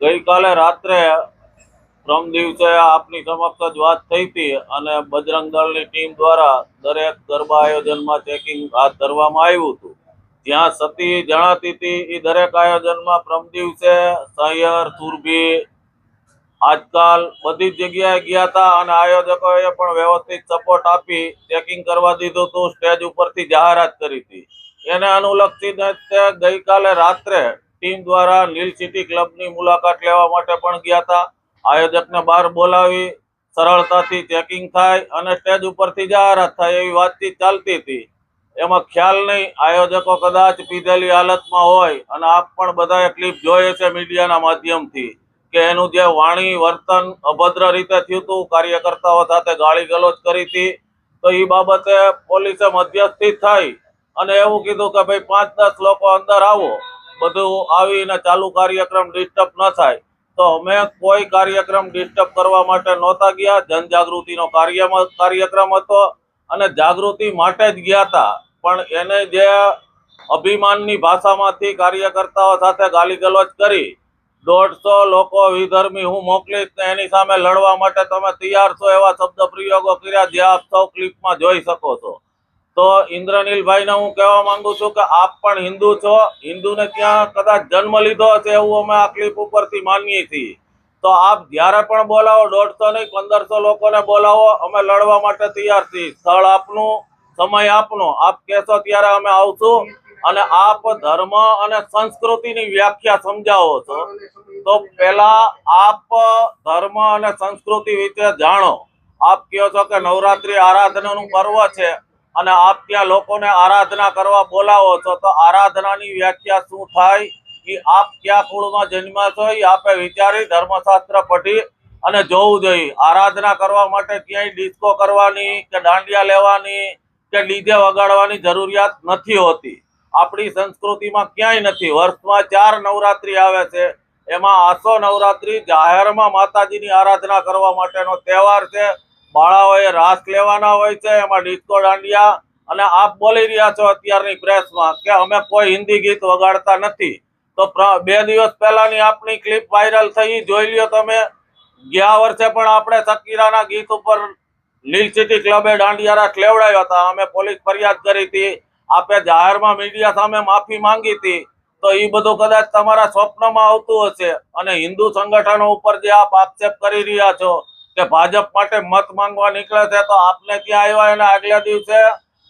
ગઈકાલે રાત્રે પ્રમ દિવસે આપની સમક્ષ જ વાત થઈ હતી અને બજરંગ દળની ટીમ દ્વારા દરેક ગરબા આયોજનમાં ચેકિંગ હાથ ધરવામાં આવ્યું હતું। જ્યાં સતી જણાતી હતી એ દરેક આયોજનમાં પ્રમ દિવસે સહિયર સુરભી આજકાલ બધી જ જગ્યાએ ગયા હતા અને આયોજકોએ પણ વ્યવસ્થિત સપોર્ટ આપી ચેકિંગ કરવા દીધું હતું। સ્ટેજ ઉપરથી જાહેરાત કરી હતી। એને અનુલક્ષીને ગઈકાલે રાત્રે ટીમ દ્વારા લીલ સિટી ક્લબની મુલાકાત લેવા માટે પણ ગયા હતા। આયોજકને બહાર બોલાવી સરળતાથી ચેકિંગ થાય અને સ્ટેજ ઉપરથી જાહેરાત થાય એવી વાતચીત ચાલતી હતી। એમાં ખ્યાલ નહીં, આયોજકો કદાચ પીધેલી હાલતમાં હોય અને આપ પણ બધાએ ક્લિપ જોઈ છે મીડિયાના માધ્યમથી કે એનું જે વાણી વર્તન અભદ્ર રીતે થયું હતું, કાર્યકર્તાઓ સાથે ગાળી ગલોચ કરી હતી। તો એ બાબતે પોલીસે મધ્યસ્થી થઈ અને એવું કીધું કે ભાઈ 5-10 લોકો અંદર આવો, બધું આવીને ચાલુ કાર્યક્રમ ડિસ્ટર્બ ન થાય। તો અમે કોઈ કાર્યક્રમ ડિસ્ટર્બ કરવા માટે નહોતા ગયા। જનજાગૃતિનો કાર્યક્રમ હતો અને જાગૃતિ માટે જ ગયા હતા। પણ એને જે અભિમાનની ભાષામાંથી કાર્યકર્તાઓ સાથે ગાલી ગલોચ કરી 150 લોકો વિધર્મી હું મોકલીશ ને એની સામે લડવા માટે તમે તૈયાર છો એવા શબ્દ પ્રયોગો કર્યા, જે આપ સૌ ક્લિપમાં જોઈ શકો છો। તો ઇન્દ્રનીલભાઈને હું કહેવા માંગુ છું કે આપ પણ હિન્દુ છો, હિન્દુને ત્યાં કદાચ જન્મ લીધો હશે એવું અમે આ ક્લિપ ઉપરથી માનીએ છીએ। તો આપ જ્યારે પણ બોલાવો 150 નહીં 1500 લોકોને બોલાવો, અમે લડવા માટે તૈયાર છીએ। સ્થળ આપનું, સમય આપનો, આપ કહેશો ત્યારે અમે આવશું। અને આપ ધર્મ અને સંસ્કૃતિની વ્યાખ્યા સમજાવો છો, તો પહેલા આપ ધર્મ અને સંસ્કૃતિ વિશે જાણો। આપ કહો છો કે નવરાત્રી આરાધનાનું પર્વ છે અને આપ ત્યાં લોકોને આરાધના કરવા બોલાવો છો, તો આરાધનાની વ્યાખ્યા શું થાય એ આપ ક્યાં કુળમાં જન્મ્યા છો એ આપે વિચારી ધર્મશાસ્ત્ર પઢી અને જોવું જોઈએ। આરાધના કરવા માટે ક્યાંય ડિસ્કો કરવાની કે દાંડિયા લેવાની કે ડીજે વગાડવાની જરૂરિયાત નથી હોતી। આપણી સંસ્કૃતિમાં ક્યાંય નથી। વર્ષમાં 4 નવરાત્રી આવે છે, એમાં આસો નવરાત્રી જાહેરમાં માતાજીની આરાધના કરવા માટેનો તહેવાર છે। બાળાઓએ રાસ લેવાના હોય છે, એમાં ડિસ્કો દાંડિયા, અને આપ બોલી રહ્યા છો અત્યારની પ્રેસમાં કે અમે કોઈ હિન્દી ગીત વગાડતા નથી। તો 2 દિવસ પહેલાની આપની ક્લિપ વાયરલ થઈ, જોઈ લ્યો તમે। ગયા વર્ષે પણ આપણે શકીરાના ગીત ઉપર લીલ સિટી ક્લબે દાંડિયા રાસ લેવડાવ્યા હતા, અમે પોલીસ ફરિયાદ કરી હતી, આપે જાહેરમાં મીડિયા સામે માફી માંગી હતી। તો એ બધું કદાચ તમારા સ્વપ્નમાં આવતું હશે। અને હિન્દુ સંગઠનો ઉપર જે આપ આક્ષેપ કરી રહ્યા છો કે ભાજપ માટે મત માંગવા નીકળે છે, તો આપને ત્યાં આવ્યા એના આગલા દિવસે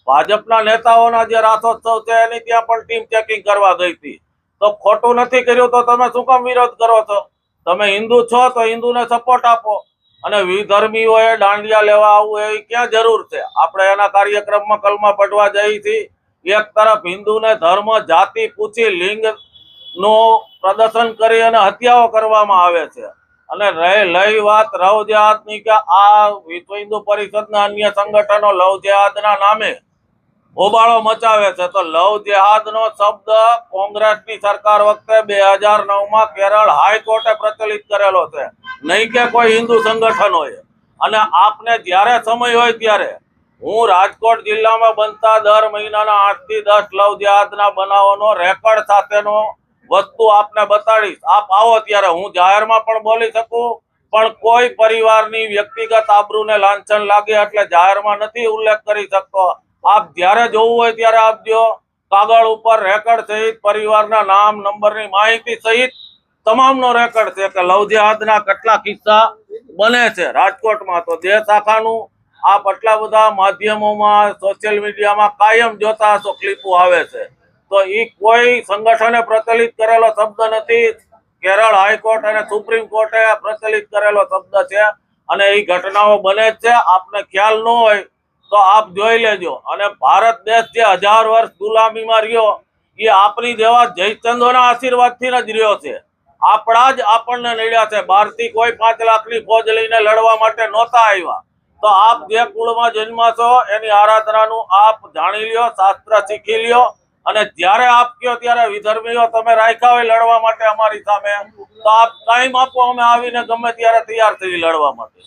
ભાજપના નેતાઓના જે રાસોત્સવ છે એની ત્યાં પણ ટીમ ચેકિંગ કરવા ગઈ હતી। તો ખોટું નથી કર્યું તો તમે શું કામ વિરોધ કરો છો? તમે હિન્દુ છો તો હિન્દુને સપોર્ટ આપો, અને વિધર્મીઓએ દાંડિયા લેવા આવવું એવી ક્યાં જરૂર છે? આપણે એના કાર્યક્રમમાં કલમા પઢવા જઈએ છીએ। એક તરફ હિન્દુને ધર્મ, જાતિ પૂછી લિંગનું પ્રદર્શન કરી અને હત્યાઓ કરવામાં આવે છે, અને લઈ વાત લવ જેહાદની કે આ વિશ્વ હિન્દુ પરિષદના અન્ય સંગઠનો લવ જેહાદના નામે હોબાળો મચાવે છે। તો લવ જેહાદનો શબ્દ કોંગ્રેસની સરકાર વખતે 2009માં કેરળ હાઈકોર્ટે પ્રચલિત કરેલો છે, નહીં કે કોઈ હિન્દુ સંગઠનોએ। અને આપને જ્યારે સમય હોય ત્યારે હું રાજકોટ જિલ્લામાં બનતા દર મહિનાના 8 થી 10 લવ જેહાદના બનાવોનો રેકોર્ડ સાથેનો વસ્તુ આપને બતાડીશ। આપ આવો ત્યારે હું જાહેરમાં પણ બોલી શકું, પણ કોઈ પરિવારની વ્યક્તિગત આબરૂને લાંછન લાગે એટલે જાહેરમાં નથી ઉલ્લેખ કરી શકતો। આપ જ્યારે જોવું હોય ત્યારે આપજો। કાગળ ઉપર રેકોર્ડ સહિત પરિવારના નામ, નંબરની માહિતી સહિત તમામનો રેકોર્ડ છે કે લવ જેહાદના કેટલા કિસ્સા બને છે રાજકોટમાં। તો જે શાખાનું આપ આટલા બધા માધ્યમોમાં, સોશિયલ મીડિયામાં કાયમ જોતા હશો ક્લિપો આવે છે, તો એ કોઈ સંગઠને પ્રચલિત કરેલો શબ્દ નથી। કેરળ હાઈકોર્ટ અને સુપ્રીમ કોર્ટે પ્રચલિત કરેલો શબ્દ છે, અને એ ઘટનાઓ બને જ છે। આપને ખ્યાલ ન હોય તો આપ જોઈ લેજો। અને ભારત દેશ જે 1000 વર્ષ ગુલામીમાં રહ્યો એ આપણી જેવા જયચંદોના આશીર્વાદથી જ રહ્યો છે। આપણા જ આપણને નડ્યા છે। બહારથી કોઈ 5 લાખની ફોજ લઈને લડવા માટે નહોતા આવ્યા। તો આપ જે કુળમાં જન્મ્યા છો એની આરાધનાનું આપ જાણી લ્યો, શાસ્ત્ર શીખી લ્યો, અને જ્યારે આપ કયો ત્યારે વિધર્મીઓ તમે રાખ્યા હોય લડવા માટે અમારી સામે, તો આપ ટાઈમ આપો, અમે આવીને ગમે ત્યારે તૈયાર થઈ લડવા માટે।